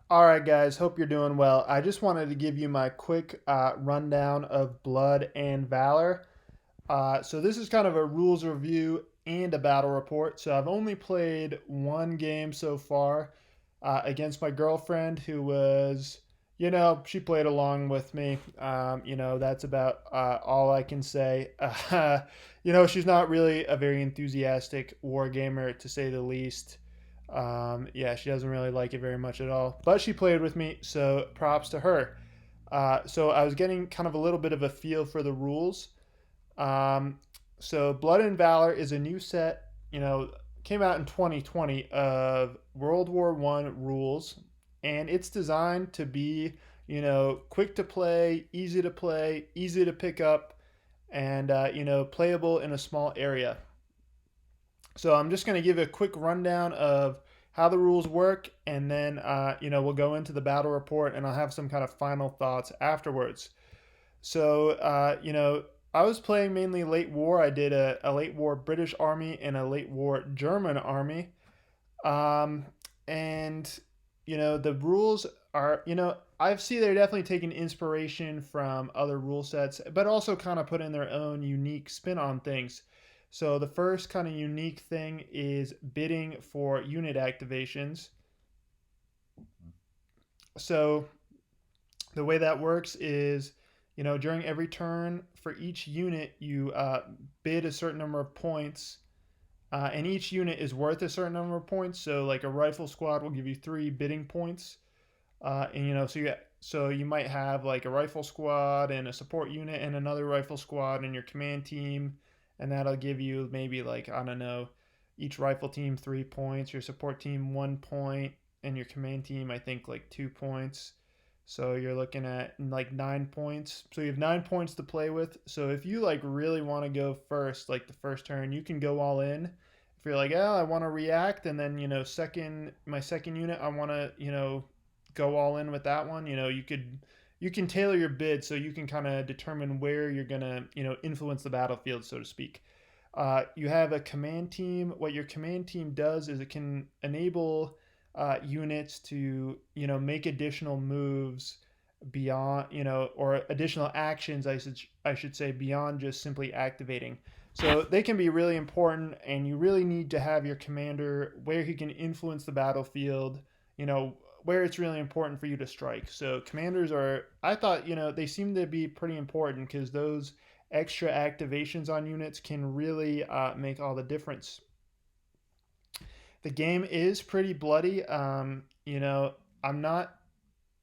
All right, guys, hope you're doing well. I just wanted to give you my quick rundown of Blood and Valor. So, this is kind of a rules review and a battle report. So, I've only played one game so far against my girlfriend, who was, she played along with me. That's about all I can say. She's not really a very enthusiastic war gamer, to say the least. Yeah, she doesn't really like it very much at all. But she played with me, so props to her. So I was getting kind of a little bit of a feel for the rules. Um, so Blood and Valor is a new set, came out in 2020 of World War One rules, and it's designed to be, quick to play, easy to pick up, and playable in a small area. So I'm just going to give a quick rundown of how the rules work, and then we'll go into the battle report, and I'll have some kind of final thoughts afterwards. So I was playing mainly late war. I did a late war British army and a late war German army, um, and the rules are I see they're definitely taking inspiration from other rule sets, but also kind of put in their own unique spin on things. So the first kind of unique thing is bidding for unit activations. So the way that works is, during every turn for each unit, you bid a certain number of points, and each unit is worth a certain number of points. So like a rifle squad will give you 3 bidding points, and so you might have like a rifle squad and a support unit and another rifle squad in your command team, and that'll give you maybe like, I don't know, each rifle team 3 points, your support team 1 point, and your command team I think like 2 points. So you're looking at like 9 points. So you have 9 points to play with. So if you like really want to go first, like the first turn, you can go all in. If you're like, oh, I want to react, and then my second unit, I want to go all in with that one. You can tailor your bid so you can kind of determine where you're gonna influence the battlefield, so to speak. You have a command team. What your command team does is it can enable units to make additional moves beyond or additional actions, I should say, beyond just simply activating. So they can be really important, and you really need to have your commander where he can influence the battlefield, where it's really important for you to strike. So commanders are, I thought, they seem to be pretty important because those extra activations on units can really make all the difference. The game is pretty bloody. I'm not.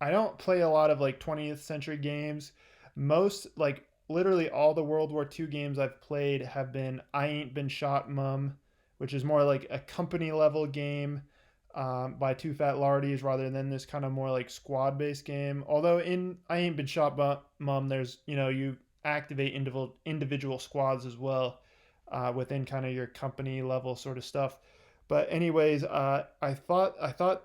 I don't play a lot of like 20th century games. Most, like literally all the World War II games I've played have been I Ain't Been Shot Mum, which is more like a company level game by Two Fat Lardies rather than this kind of more like squad based game. Although in I Ain't Been Shot Mum, there's you activate individual squads as well within kind of your company level sort of stuff. But anyways, I thought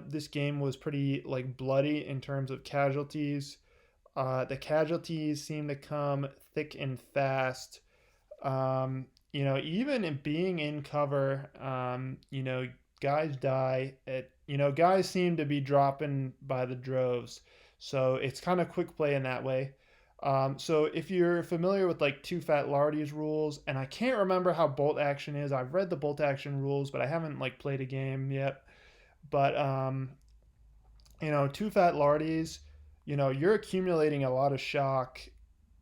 this game was pretty like bloody in terms of casualties. The casualties seem to come thick and fast. Even in being in cover, guys die. Guys seem to be dropping by the droves. So it's kind of quick play in that way. So if you're familiar with like Two Fat Lardy's rules, and I can't remember how bolt action is. I've read the bolt action rules, but I haven't like played a game yet. But Two Fat Lardies, you're accumulating a lot of shock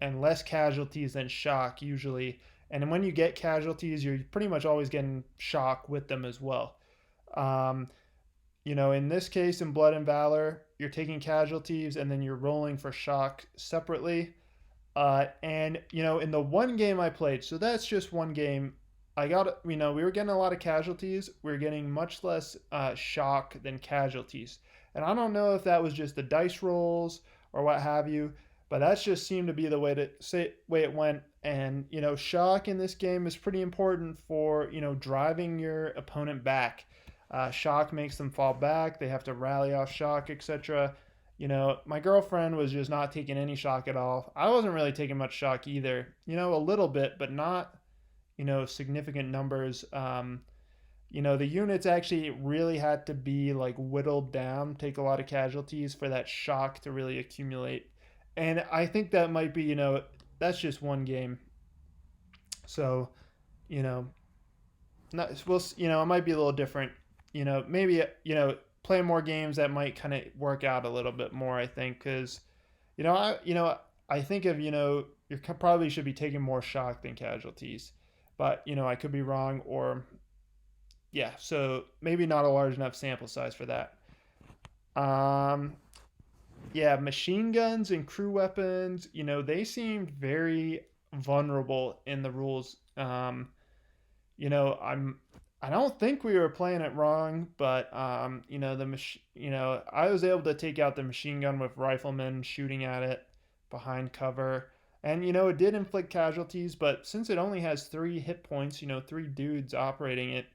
and less casualties than shock usually. And when you get casualties, you're pretty much always getting shock with them as well. Um, in this case, in Blood and Valor, you're taking casualties and then you're rolling for shock separately. And in the one game I played, so that's just one game. I got we were getting a lot of casualties. We were getting much less shock than casualties, and I don't know if that was just the dice rolls or what have you, but that's just seemed to be the way it went. And shock in this game is pretty important for driving your opponent back. Shock makes them fall back. They have to rally off shock, etc. My girlfriend was just not taking any shock at all. I wasn't really taking much shock either. A little bit, but not, significant numbers. the units actually really had to be like whittled down, take a lot of casualties for that shock to really accumulate. And I think that might be, that's just one game. So, you know, not well, it might be a little different. Maybe play more games that might kind of work out a little bit more. I think because I think of you probably should be taking more shock than casualties, but I could be wrong or yeah. So maybe not a large enough sample size for that. Um, yeah, machine guns and crew weapons. They seemed very vulnerable in the rules. You know, I'm I don't think we were playing it wrong, but I was able to take out the machine gun with riflemen shooting at it behind cover. And it did inflict casualties, but since it only has 3 hit points, three dudes operating it,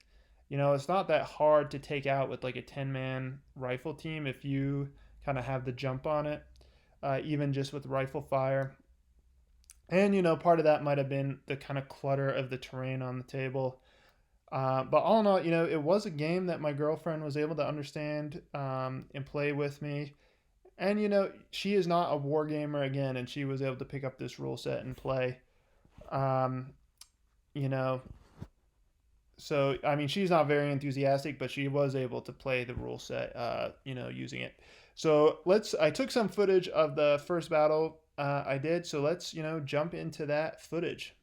it's not that hard to take out with like a 10-man rifle team if you kind of have the jump on it, even just with rifle fire. And part of that might have been the kind of clutter of the terrain on the table. But all in all, it was a game that my girlfriend was able to understand and play with me. And she is not a war gamer again, and she was able to pick up this rule set and play. Um, you know, so I mean, she's not very enthusiastic, but she was able to play the rule set. Using it. So I took some footage of the first battle I did. So let's jump into that footage.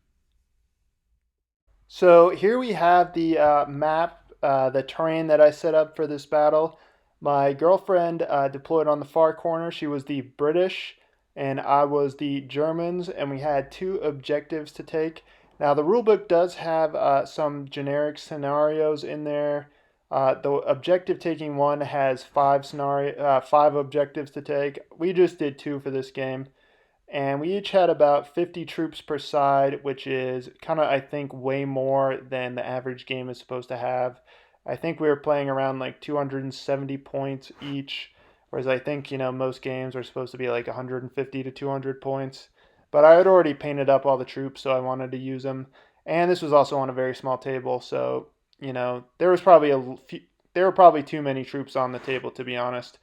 So here we have the map, the terrain that I set up for this battle. My girlfriend deployed on the far corner. She was the British, and I was the Germans, and we had 2 objectives to take. Now, the rulebook does have some generic scenarios in there. The objective taking one has 5 objectives to take. We just did 2 for this game, and we each had about 50 troops per side, which is kind of, I think, way more than the average game is supposed to have. I think we were playing around like 270 points each, whereas I think, most games are supposed to be like 150 to 200 points. But I had already painted up all the troops, so I wanted to use them. And this was also on a very small table, so, there were probably too many troops on the table, to be honest.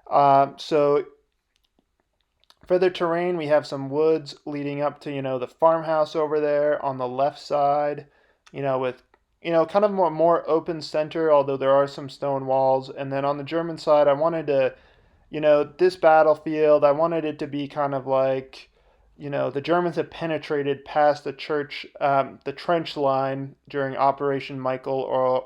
So for the terrain, we have some woods leading up to, the farmhouse over there on the left side, with, kind of more open center, although there are some stone walls. And then on the German side, I wanted to, this battlefield, I wanted it to be kind of like, the Germans had penetrated past the trench line during Operation Michael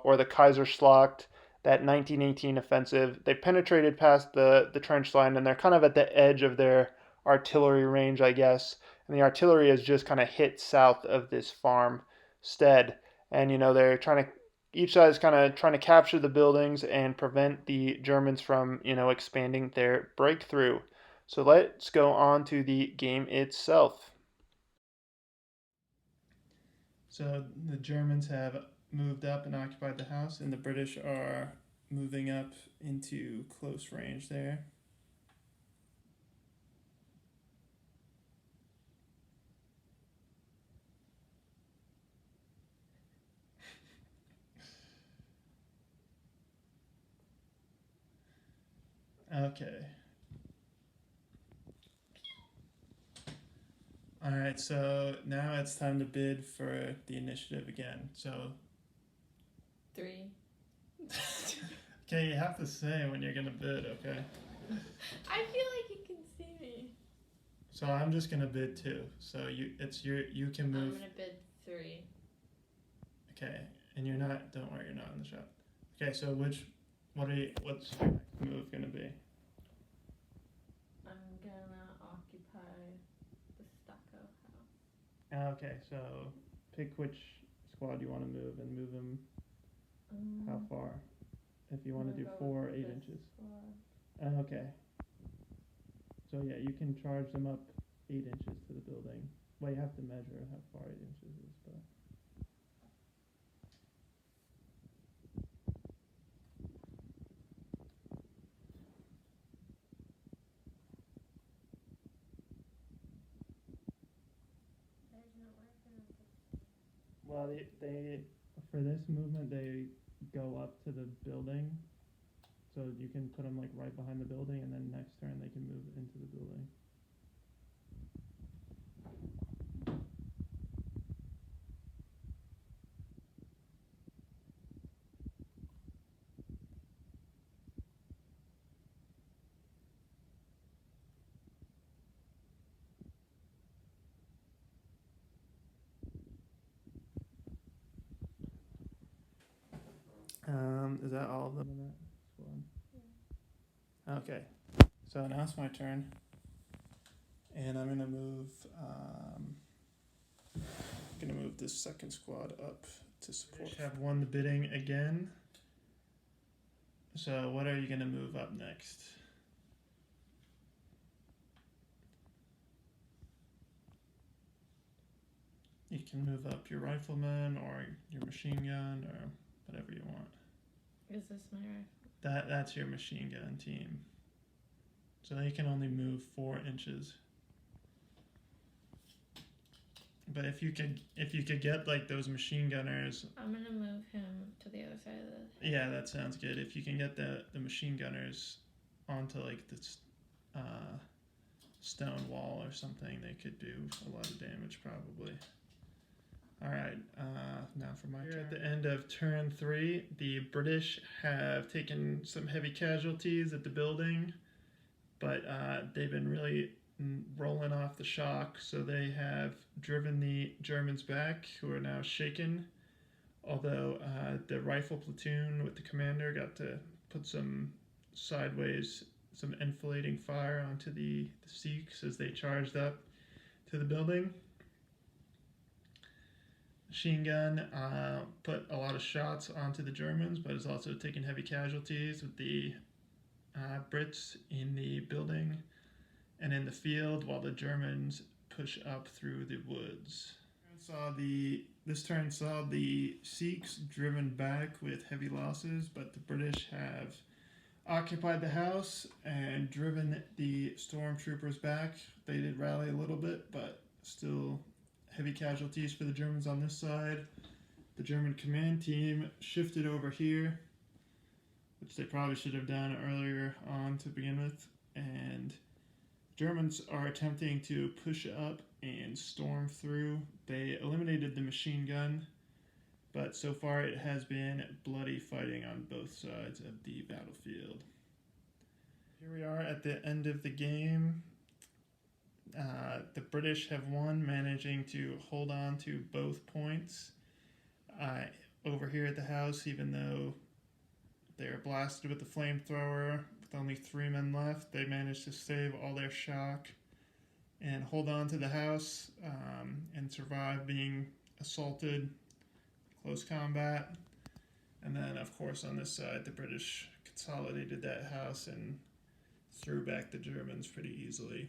or the Kaiserschlacht, that 1918 offensive. They penetrated past the trench line, and they're kind of at the edge of their artillery range, I guess. And the artillery has just kind of hit south of this farmstead. And, they're trying to, each side is kind of trying to capture the buildings and prevent the Germans from, expanding their breakthrough. So let's go on to the game itself. So the Germans have moved up and occupied the house, and the British are moving up into close range there. Okay. All right, so now it's time to bid for the initiative again. So, 3. okay, you have to say when you're gonna bid. Okay. I feel like you can see me. So I'm just gonna bid 2. So you can move. I'm gonna bid 3. Okay, and you're not. Don't worry, you're not in the shop. Okay, so what's your move gonna be? I'm gonna occupy the stucco house. Okay, so pick which squad you want to move and move them how far. If you want to do 4 or 8 inches. Okay. So yeah, you can charge them up 8 inches to the building. Well, you have to measure how far 8 inches is, but. Well, they for this movement go up to the building. So you can put them like right behind the building, and then next turn they can move into the building. Is that all of them in that squad? Okay, so now it's my turn, and I'm gonna move this second squad up to support. Have won the bidding again. So what are you gonna move up next? You can move up your rifleman or your machine gun or whatever you want. Is this my rifle? That's your machine gun team. So they can only move 4 inches. But if you could get like those machine gunners. I'm gonna move him to the other side of the. Yeah, that sounds good. If you can get the machine gunners onto like this stone wall or something, they could do a lot of damage probably. All right, now for my turn. At the end of turn 3, the British have taken some heavy casualties at the building, but they've been really rolling off the shock, so they have driven the Germans back, who are now shaken. Although the rifle platoon with the commander got to put some enfilading fire onto the Sikhs as they charged up to the building. Machine gun put a lot of shots onto the Germans, but is also taking heavy casualties with the Brits in the building and in the field, while the Germans push up through the woods. This turn saw the Sikhs driven back with heavy losses, but the British have occupied the house and driven the stormtroopers back. They did rally a little bit, but still heavy casualties for the Germans on this side. The German command team shifted over here, which they probably should have done earlier on to begin with, and Germans are attempting to push up and storm through. They eliminated the machine gun, but so far it has been bloody fighting on both sides of the battlefield. Here we are at the end of the game. The British have won, managing to hold on to both points. Over here at the house, even though they are blasted with the flamethrower, with only 3 men left, they managed to save all their shock and hold on to the house and survive being assaulted, close combat. And then, of course, on this side, the British consolidated that house and threw back the Germans pretty easily.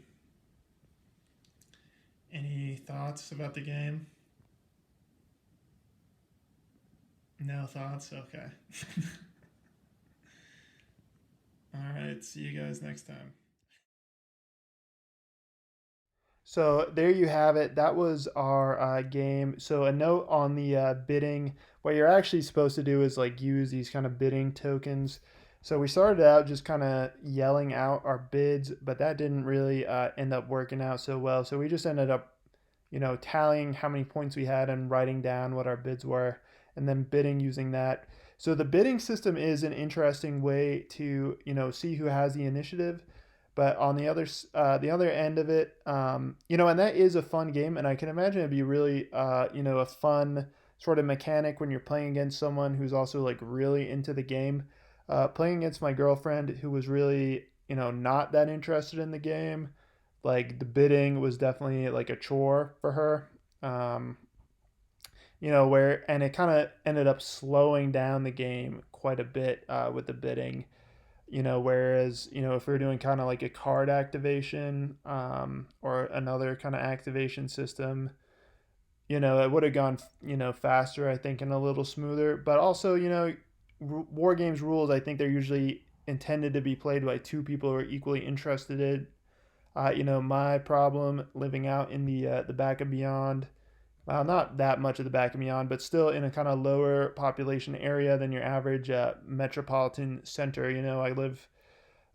Any thoughts about the game? No thoughts? Okay. Alright, see you guys next time. So there you have it. That was our game. So a note on the bidding. What you're actually supposed to do is like use these kind of bidding tokens. So we started out just kind of yelling out our bids, but that didn't really end up working out so well. So we just ended up, tallying how many points we had and writing down what our bids were, and then bidding using that. So the bidding system is an interesting way to, see who has the initiative. But on the other end of it, and that is a fun game, and I can imagine it'd be really, a fun sort of mechanic when you're playing against someone who's also like really into the game. Playing against my girlfriend, who was really, not that interested in the game, like the bidding was definitely like a chore for her. And it kind of ended up slowing down the game quite a bit with the bidding. Whereas, if we were doing kind of like a card activation or another kind of activation system, it would have gone, faster, I think, and a little smoother. But also, war games rules, I think they're usually intended to be played by 2 people who are equally interested in. My problem living out in the back of beyond, well, not that much of the back and beyond, but still in a kind of lower population area than your average metropolitan center. I live,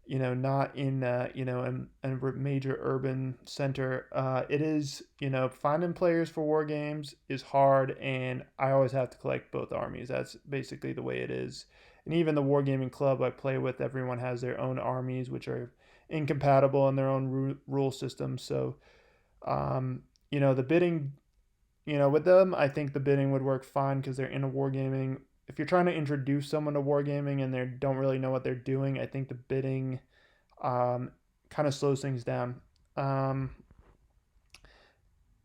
not in, a major urban center. It is, finding players for war games is hard, and I always have to collect both armies. That's basically the way it is. And even the wargaming club I play with, everyone has their own armies, which are incompatible in their own rule system. So, the bidding, with them, I think the bidding would work fine because they're into wargaming. If you're trying to introduce someone to wargaming and they don't really know what they're doing, I think the bidding kind of slows things down. Um,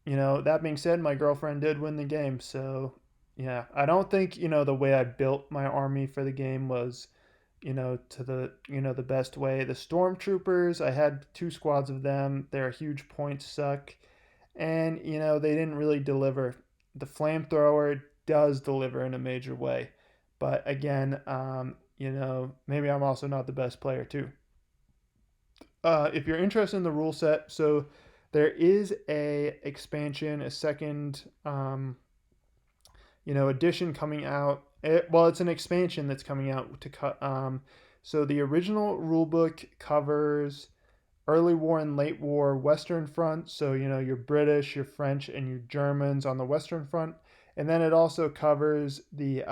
that being said, my girlfriend did win the game, so yeah, I don't think the way I built my army for the game was to the best way. The stormtroopers, I had two squads of them. They're a huge point suck, and they didn't really deliver. The flamethrower does deliver in a major way, but again, maybe I'm also not the best player too. If you're interested in the rule set, so there is a expansion, a second, edition coming out. It's an expansion that's coming out to cut. So the original rulebook covers early war and late war Western Front. So your British, your French, and your Germans on the Western Front, and then it also covers the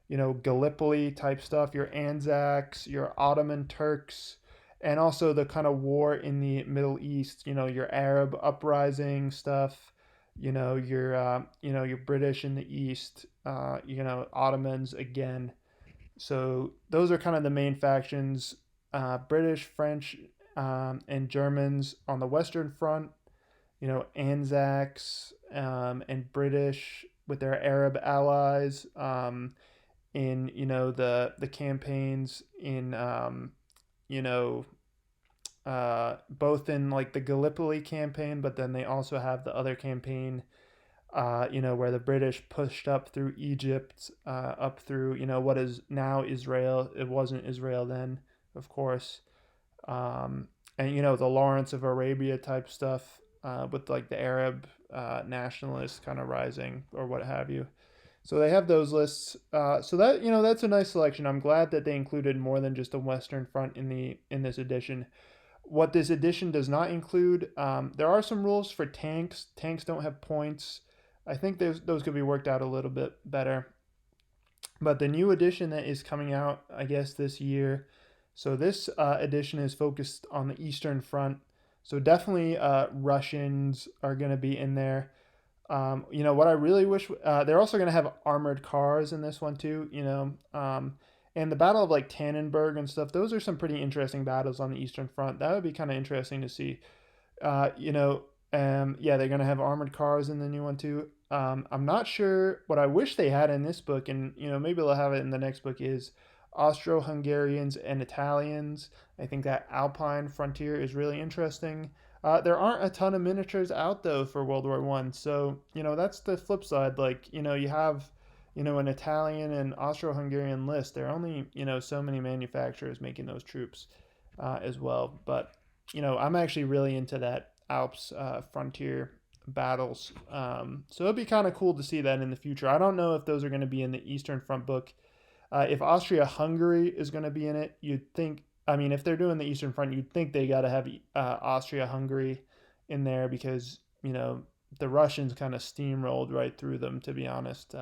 Gallipoli type stuff, your Anzacs, your Ottoman Turks, and also the kind of war in the Middle East. Your Arab uprising stuff. Your British in the East. Ottomans again. So those are kind of the main factions. British, French, and Germans on the Western Front. Anzacs and British with their Arab allies. In the campaigns in you know both in like the Gallipoli campaign, but then they also have the other campaign, where the British pushed up through Egypt, up through what is now Israel. It wasn't Israel then, of course, and the Lawrence of Arabia type stuff, with like the Arab nationalists kind of rising or what have you. So they have those lists. So that's a nice selection. I'm glad that they included more than just a Western Front in this edition. What this edition does not include, there are some rules for tanks. Tanks don't have points. I think those could be worked out a little bit better. But the new edition that is coming out, I guess, this year. So this edition is focused on the Eastern Front. So definitely Russians are going to be in there. What I really wish, they're also going to have armored cars in this one too. And the Battle of like Tannenberg and stuff. Those are some pretty interesting battles on the Eastern Front. That would be kind of interesting to see. Yeah, they're gonna have armored cars in the new one too. I'm not sure what I wish they had in this book, and maybe they'll have it in the next book. Is Austro-Hungarians and Italians. I think that Alpine frontier is really interesting. There aren't a ton of miniatures out though for World War One, so that's the flip side. Like you have an Italian and Austro-Hungarian list. There are only so many manufacturers making those troops as well. But I'm actually really into that Alps frontier battles. So it'd be kind of cool to see that in the future. I don't know if those are going to be in the Eastern Front book. If Austria-Hungary is going to be in it, you'd think. I mean, if they're doing the Eastern Front, you'd think they got to have Austria-Hungary in there because the Russians kind of steamrolled right through them. To be honest,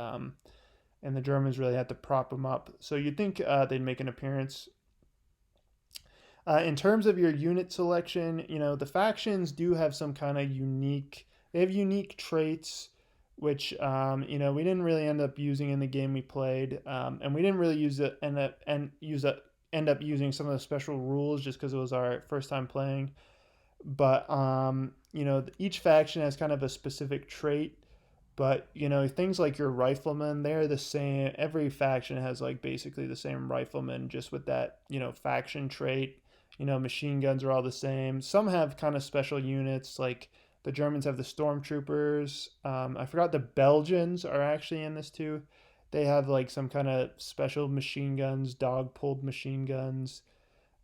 and the Germans really had to prop them up. So you'd think they'd make an appearance. In terms of your unit selection, the factions do have some kind of unique. They have unique traits, which we didn't really end up using in the game we played, and we didn't really use it end up using some of the special rules just because it was our first time playing. But each faction has kind of a specific trait. But things like your riflemen, they're the same. Every faction has like basically the same riflemen, just with that faction trait. Machine guns are all the same. Some have kind of special units, like the Germans have the stormtroopers. I forgot the Belgians are actually in this too. They have like some kind of special machine guns, dog pulled machine guns.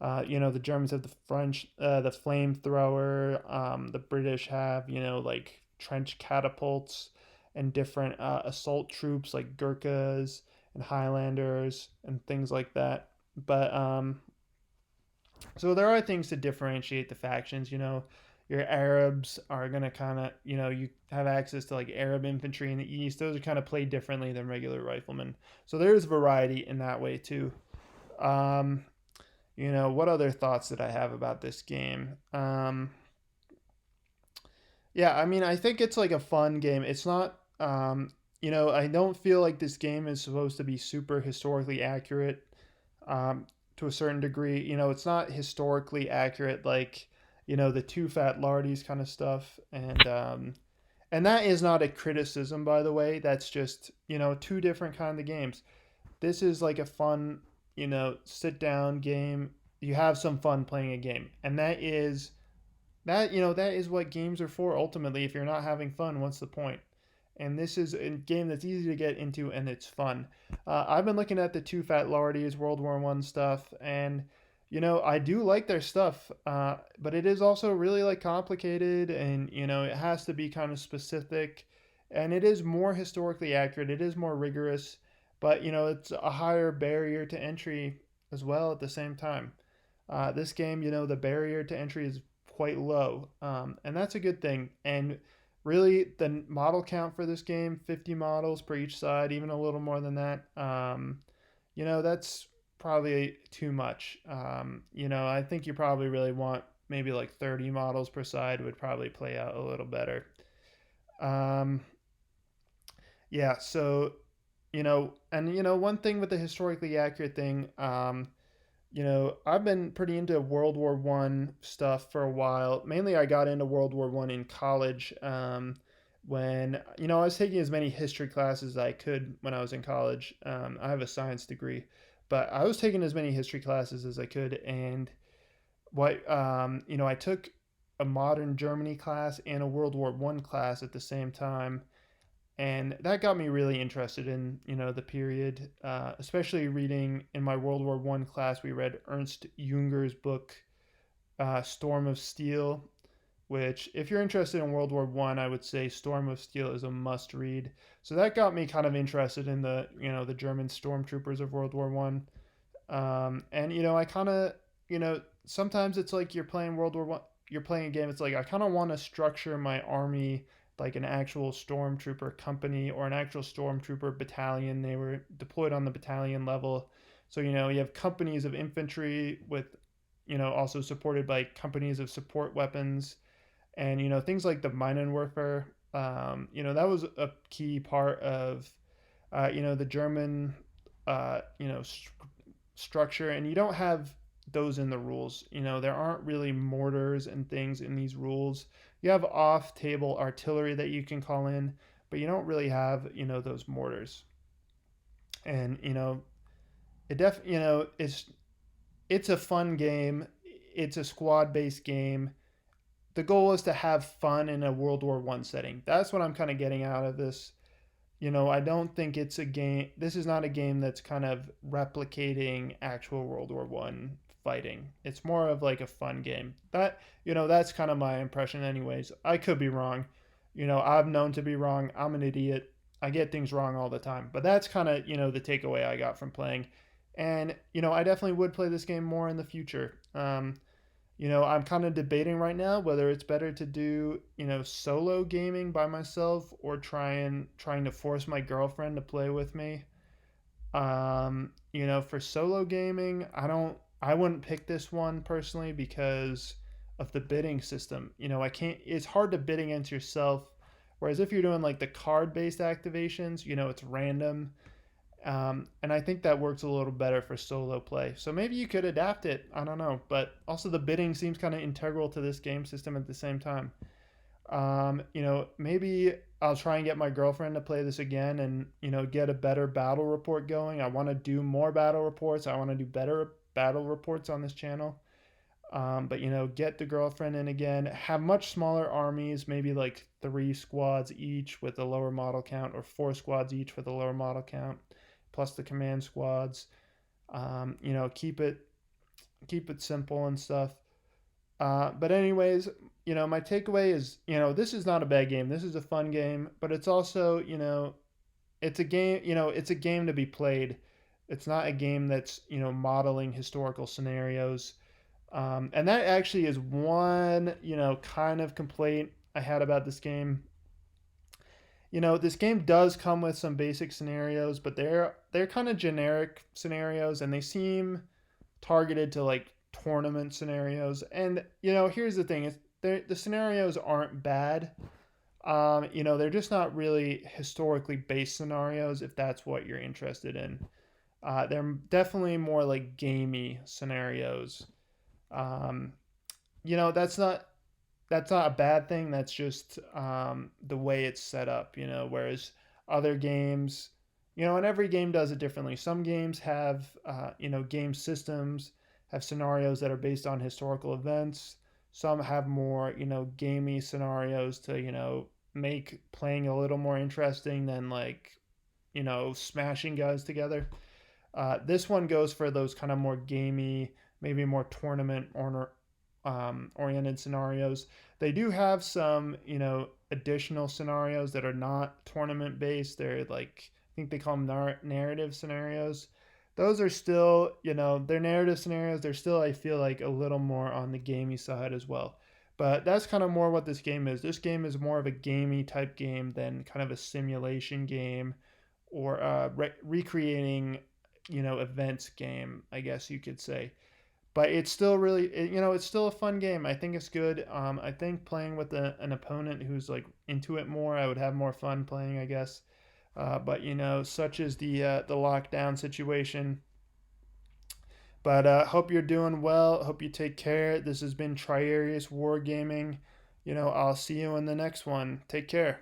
The Germans have the French, the flamethrower. The British have like trench catapults. and different assault troops like Gurkhas and Highlanders and things like that. But so there are things to differentiate the factions. Your Arabs are gonna kind of, you have access to like Arab infantry in the east. Those are kind of played differently than regular riflemen. So there is variety in that way too. Um, what other thoughts did I have about this game? Yeah, I mean, I think it's like a fun game. It's not, I don't feel like this game is supposed to be super historically accurate um, to a certain degree. It's not historically accurate like, the Too Fat Lardies kind of stuff. And that is not a criticism, by the way. That's just, two different kind of games. This is like a fun, sit down game. You have some fun playing a game. And that is what games are for ultimately. If you're not having fun, what's the point? And this is a game that's easy to get into and it's fun. I've been looking at the Two Fat Lardies World War One stuff, and I do like their stuff, but it is also really like complicated, and it has to be kind of specific, and it is more historically accurate. It is more rigorous, but it's a higher barrier to entry as well at the same time. This game, the barrier to entry is quite low, and that's a good thing. And really, the model count for this game, 50 models per each side, even a little more than that. That's probably too much. I think you probably really want maybe like 30 models per side would probably play out a little better. Um, yeah, so, and one thing with the historically accurate thing, I've been pretty into World War One stuff for a while. Mainly, I got into World War One in college when I was taking as many history classes as I could when I was in college. I have a science degree, but I was taking as many history classes as I could, and I took a modern Germany class and a World War One class at the same time, and that got me really interested in the period, especially reading in my World War One class. We read Ernst Junger's book Storm of Steel, which if you're interested in World War One, I would say Storm of Steel is a must read. So that got me kind of interested in the German stormtroopers of World War One. And I kind of sometimes it's like you're playing World War One, you're playing a game. It's like I kind of want to structure my army like an actual stormtrooper company or an actual stormtrooper battalion. They were deployed on the battalion level. So you have companies of infantry with also supported by companies of support weapons, and things like the Minenwerfer. That was a key part of the German uh, you know st- structure, and you don't have those in the rules. There aren't really mortars and things in these rules. You have off table artillery that you can call in, but you don't really have those mortars. And it's a fun game. It's a squad based game. The goal is to have fun in a World War One setting. That's what I'm kind of getting out of this. I don't think it's a game. This is not a game that's kind of replicating actual World War One fighting. It's more of like a fun game. That's kind of my impression, anyways. I could be wrong. I'm known to be wrong. I'm an idiot. I get things wrong all the time. But that's kind of the takeaway I got from playing. And I definitely would play this game more in the future. I'm kind of debating right now whether it's better to do, solo gaming by myself or trying to force my girlfriend to play with me. For solo gaming, I wouldn't pick this one personally because of the bidding system. I can't, it's hard to bid against yourself. Whereas if you're doing like the card based activations, it's random. And I think that works a little better for solo play. So maybe you could adapt it. I don't know. But also, the bidding seems kind of integral to this game system at the same time. Maybe I'll try and get my girlfriend to play this again and, get a better battle report going. I want to do more battle reports. I want to do better battle reports on this channel. But, get the girlfriend in again. Have much smaller armies, maybe like 3 squads each with a lower model count, or 4 squads each with a lower model count, plus the command squads. Keep it simple and stuff. But anyways, my takeaway is, this is not a bad game. This is a fun game, but it's also, it's a game, it's a game to be played. It's not a game that's, modeling historical scenarios. And that actually is one, kind of complaint I had about this game. This game does come with some basic scenarios, but they're kind of generic scenarios, and they seem targeted to like tournament scenarios. And here's the thing: is the scenarios aren't bad. They're just not really historically based scenarios if that's what you're interested in. They're definitely more like gamey scenarios. Um, that's not a bad thing. That's just the way it's set up. Whereas other games, and every game does it differently. Some games have game systems, have scenarios that are based on historical events. Some have more gamey scenarios to make playing a little more interesting than like smashing guys together. This one goes for those kind of more gamey, maybe more tournament oriented scenarios. They do have some, additional scenarios that are not tournament based. They're like, I think they call them narrative scenarios. Those are still, they're narrative scenarios. They're still, I feel like, a little more on the gamey side as well. But that's kind of more what this game is. This game is more of a gamey type game than kind of a simulation game or recreating, events game, I guess you could say. But it's still really, it's still a fun game. I think it's good. I think playing with an opponent who's like into it more, I would have more fun playing, I guess. But such is the lockdown situation. But hope you're doing well. Hope you take care. This has been Triarius Wargaming. I'll see you in the next one. Take care.